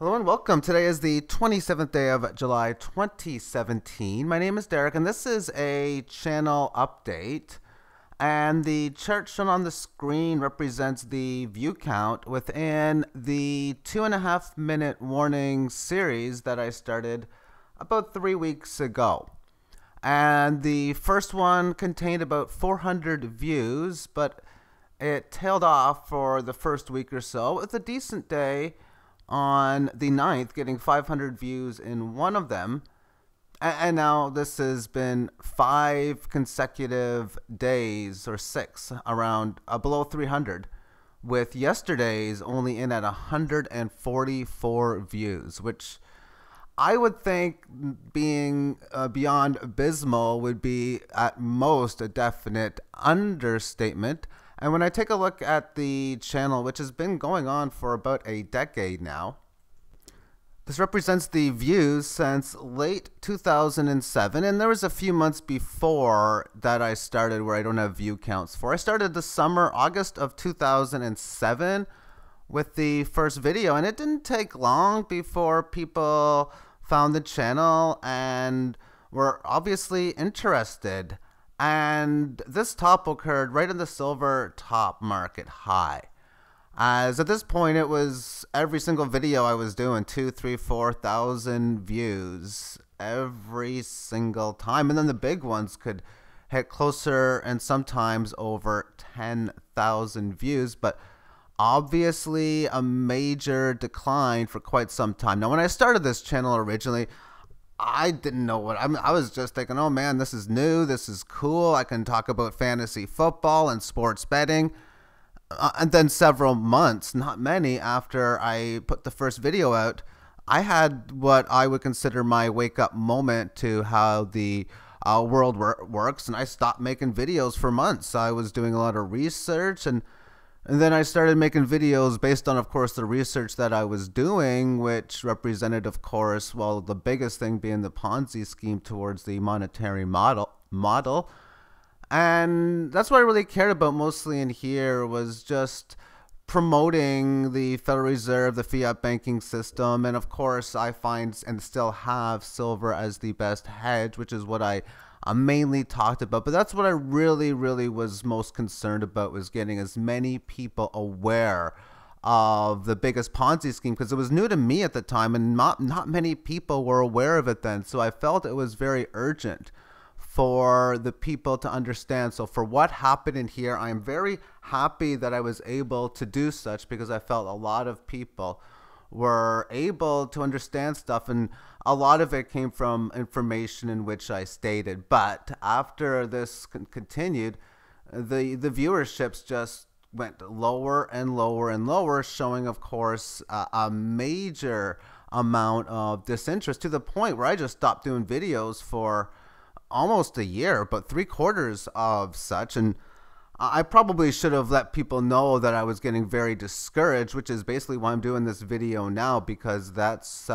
Hello and welcome. Today is the 27th day of July 2017. My name is Derek and this is a channel update. And the chart shown on the screen represents the view count within the 2.5 minute warning series that I started about 3 weeks ago. And the first one contained about 400 views, but it tailed off for the first week or so with a decent day on the 9th, getting 500 views in one of them. And now this has been 5 consecutive days, or 6, around below 300, with yesterday's only in at 144 views, which I would think, being beyond abysmal, would be at most a definite understatement. And when I take a look at the channel, which has been going on for about a decade now, this represents the views since late 2007, and there was a few months before that I started where I don't have view counts for. I started the summer, August of 2007, with the first video, and it didn't take long before people found the channel and were obviously interested. And this top occurred right in the silver top market high. As at this point, it was every single video I was doing, 2, 3, 4,000 views every single time. And then the big ones could hit closer and sometimes over 10,000 views. But obviously a major decline for quite some time. Now, when I started this channel originally, I didn't know what I was just thinking, oh man, this is new, this is cool. I can talk about fantasy football and sports betting. And then several months, not many, after I put the first video out, I had what I would consider my wake up moment to how the world works, and I stopped making videos for months. I was doing a lot of research, and then I started making videos based on, of course, the research that I was doing, which represented, of course, well, the biggest thing being the Ponzi scheme towards the monetary model. And that's what I really cared about mostly in here, was just promoting the Federal Reserve, the fiat banking system, and of course I find and still have silver as the best hedge, which is what I mainly talked about. But that's what I really was most concerned about, was getting as many people aware of the biggest Ponzi scheme, because it was new to me at the time and not many people were aware of it then. So I felt it was very urgent for the people to understand. So for what happened in here, I am very happy that I was able to do such, because I felt a lot of people were able to understand stuff, and a lot of it came from information in which I stated. But after this continued, the viewerships just went lower and lower and lower, showing, of course, a major amount of disinterest, to the point where I just stopped doing videos for almost a year, but 3/4 of such. And I probably should have let people know that I was getting very discouraged, which is basically why I'm doing this video now, because that's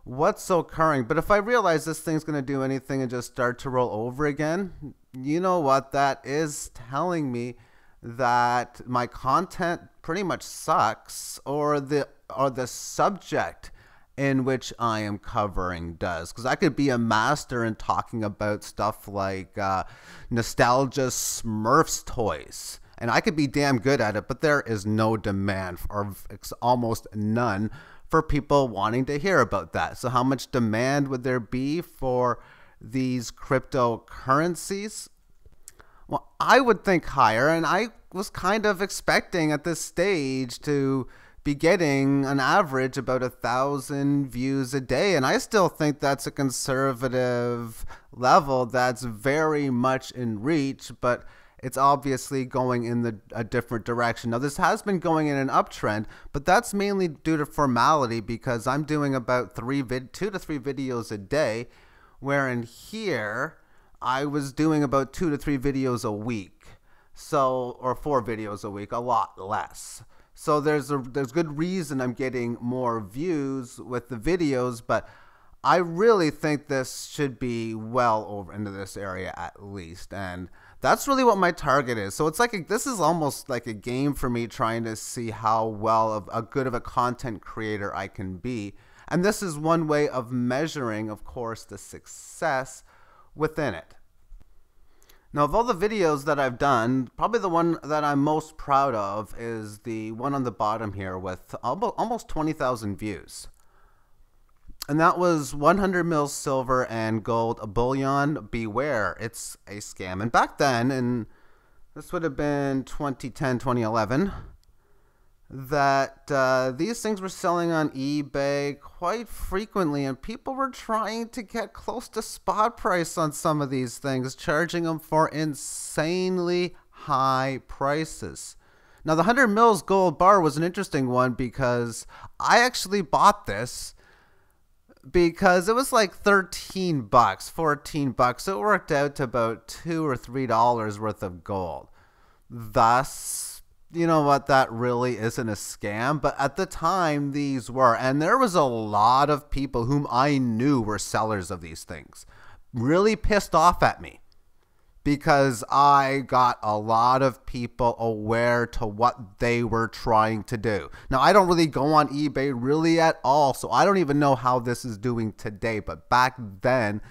what's occurring. But if I realize this thing's going to do anything and just start to roll over again, you know what? That is telling me that my content pretty much sucks, or the subject in which I am covering does. Because I could be a master in talking about stuff like nostalgia Smurfs toys, and I could be damn good at it, but there is no demand, or almost none, for people wanting to hear about that. So how much demand would there be for these cryptocurrencies? Well, I would think higher, and I was kind of expecting at this stage to be getting an average about 1,000 views a day, and I still think that's a conservative level that's very much in reach, but it's obviously going in a different direction. Now, this has been going in an uptrend, but that's mainly due to formality, because I'm doing about 2 to 3 videos a day, where in here I was doing about 2 to 3 videos a week, so, or 4 videos a week, a lot less. So there's good reason I'm getting more views with the videos, but I really think this should be well over into this area at least. And That's really what my target is. So it's like this is almost like a game for me, trying to see how well of a good of a content creator I can be. And this is one way of measuring, of course, the success within it. Now, of all the videos that I've done, probably the one that I'm most proud of is the one on the bottom here with almost 20,000 views. And that was 100 mils silver and gold bullion. Beware, it's a scam. And back then, and this would have been 2010, 2011, that these things were selling on eBay quite frequently, and people were trying to get close to spot price on some of these things, charging them for insanely high prices. Now, the 100 mils gold bar was an interesting one because I actually bought this because it was like 13 bucks, 14 bucks. So it worked out to about $2 or $3 worth of gold. Thus, you know what, that really isn't a scam. But at the time, these were. And there was a lot of people whom I knew were sellers of these things. Really pissed off at me, because I got a lot of people aware to what they were trying to do. Now, I don't really go on eBay really at all, so I don't even know how this is doing today. But back then,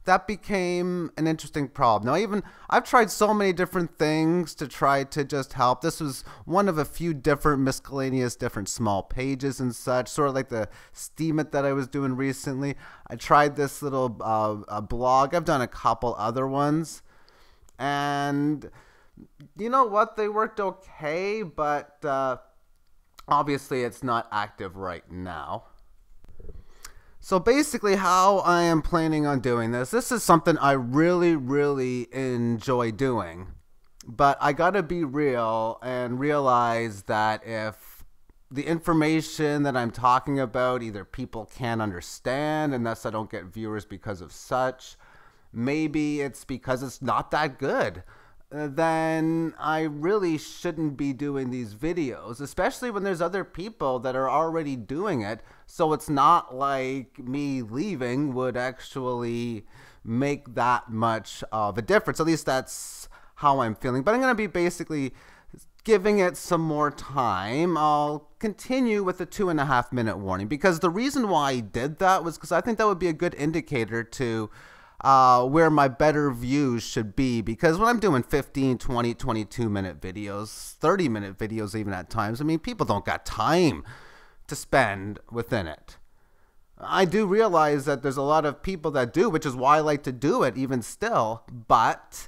that became an interesting problem. Now, I've tried so many different things to try to just help. This was one of a few different miscellaneous, different small pages and such, sort of like the Steam It that I was doing recently. I tried this little blog. I've done a couple other ones. And you know what? They worked okay, but obviously it's not active right now. So basically how I am planning on doing this is something I really, really enjoy doing. But I gotta be real and realize that if the information that I'm talking about, either people can't understand and thus I don't get viewers because of such, maybe it's because it's not that good, then I really shouldn't be doing these videos, especially when there's other people that are already doing it. So it's not like me leaving would actually make that much of a difference. At least that's how I'm feeling. But I'm going to be basically giving it some more time. I'll continue with the 2.5 minute warning, because the reason why I did that was because I think that would be a good indicator to where my better views should be. Because when I'm doing 15, 20, 22 minute videos, 30 minute videos even at times, I mean, people don't got time to spend within it. I do realize that there's a lot of people that do, which is why I like to do it even still. But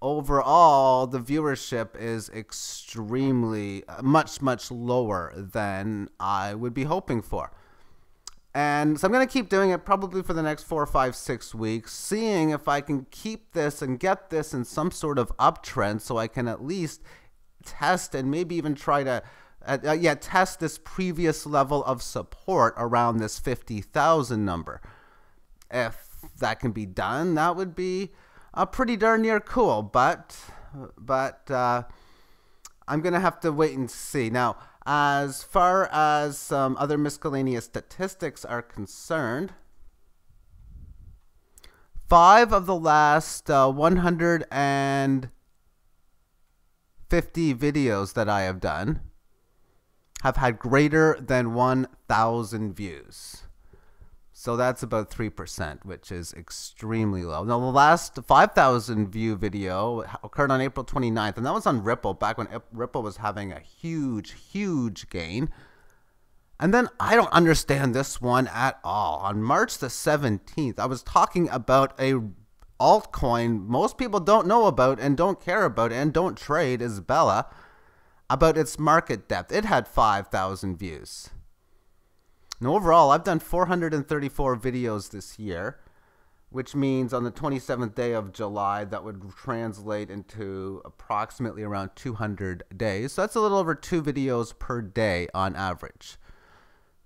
overall, the viewership is extremely, much, much lower than I would be hoping for. And so I'm going to keep doing it probably for the next 4, 5, 6 weeks, seeing if I can keep this and get this in some sort of uptrend, so I can at least test and maybe even try to test this previous level of support around this 50,000 number. If that can be done, that would be pretty darn near cool. But I'm going to have to wait and see. Now, as far as some other miscellaneous statistics are concerned, 5 of the last 150 videos that I have done have had greater than 1,000 views. So that's about 3%, which is extremely low. Now, the last 5,000 view video occurred on April 29th, and that was on Ripple, back when Ripple was having a huge, huge gain. And then I don't understand this one at all. On March the 17th, I was talking about a altcoin most people don't know about and don't care about and don't trade, is Bella, about its market depth. It had 5,000 views. Now, overall, I've done 434 videos this year, which means on the 27th day of July, that would translate into approximately around 200 days. So that's a little over 2 videos per day on average.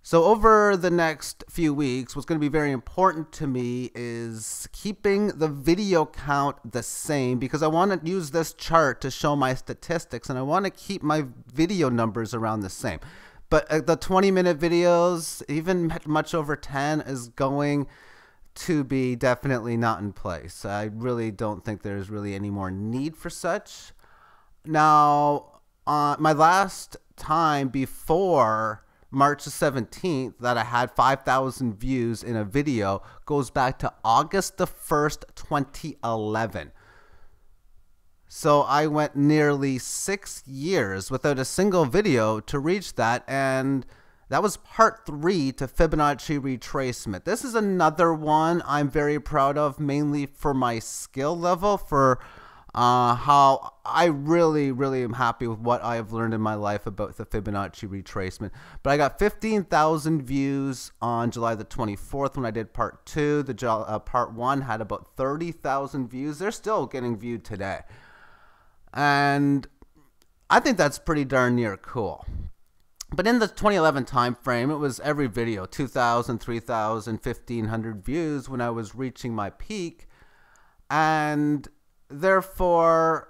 So over the next few weeks, what's going to be very important to me is keeping the video count the same, because I want to use this chart to show my statistics, and I want to keep my video numbers around the same. But the 20-minute videos, even much over 10, is going to be definitely not in place. I really don't think there's really any more need for such. Now, my last time before March the 17th that I had 5,000 views in a video goes back to August the 1st, 2011. So I went nearly 6 years without a single video to reach that, and that was part 3 to Fibonacci retracement. This is another one I'm very proud of, mainly for my skill level, for how I really am happy with what I have learned in my life about the Fibonacci retracement. But I got 15,000 views on July the 24th when I did part 2. The part 1 had about 30,000 views. They're still getting viewed today. And I think that's pretty darn near cool. But in the 2011 time frame, it was every video, 2,000, 3,000, 1,500 views when I was reaching my peak. And therefore,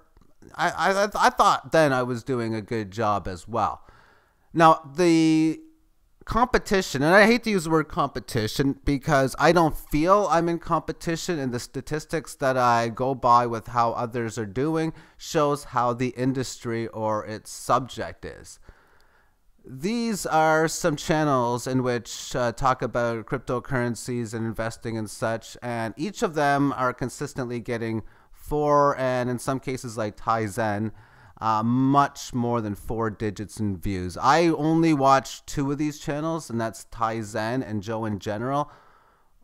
I thought then I was doing a good job as well. Now, the competition, and I hate to use the word competition because I don't feel I'm in competition, and the statistics that I go by with how others are doing shows how the industry or its subject is. These are some channels in which talk about cryptocurrencies and investing and such, and each of them are consistently getting 4, and in some cases like Tizen, much more than 4 digits in views. I only watch 2 of these channels, and that's Tizen and Joe in general.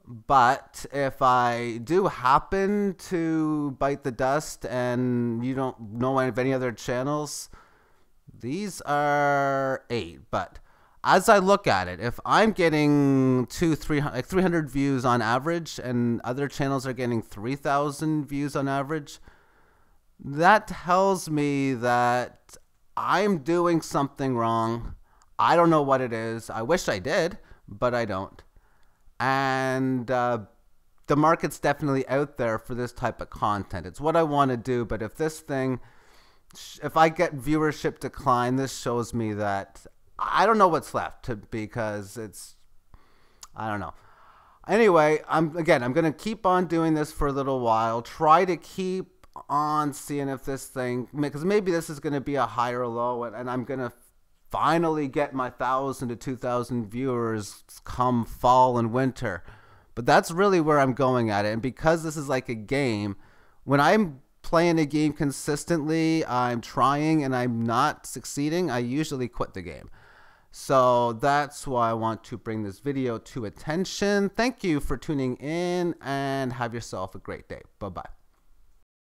But if I do happen to bite the dust and you don't know of any other channels, these are 8. But as I look at it, if I'm getting 300 views on average and other channels are getting 3,000 views on average, that tells me that I'm doing something wrong. I don't know what it is. I wish I did, but I don't. And the market's definitely out there for this type of content. It's what I want to do, but if I get viewership decline, this shows me that I don't know what's left because I don't know. Anyway, I'm going to keep on doing this for a little while. Try to keep on seeing if this thing, because maybe this is going to be a higher low, and I'm going to finally get my 1,000 to 2,000 viewers come fall and winter. But that's really where I'm going at it. And because this is like a game, when I'm playing a game consistently, I'm trying and I'm not succeeding, I usually quit the game. So that's why I want to bring this video to attention. Thank you for tuning in, and have yourself a great day. Bye-bye.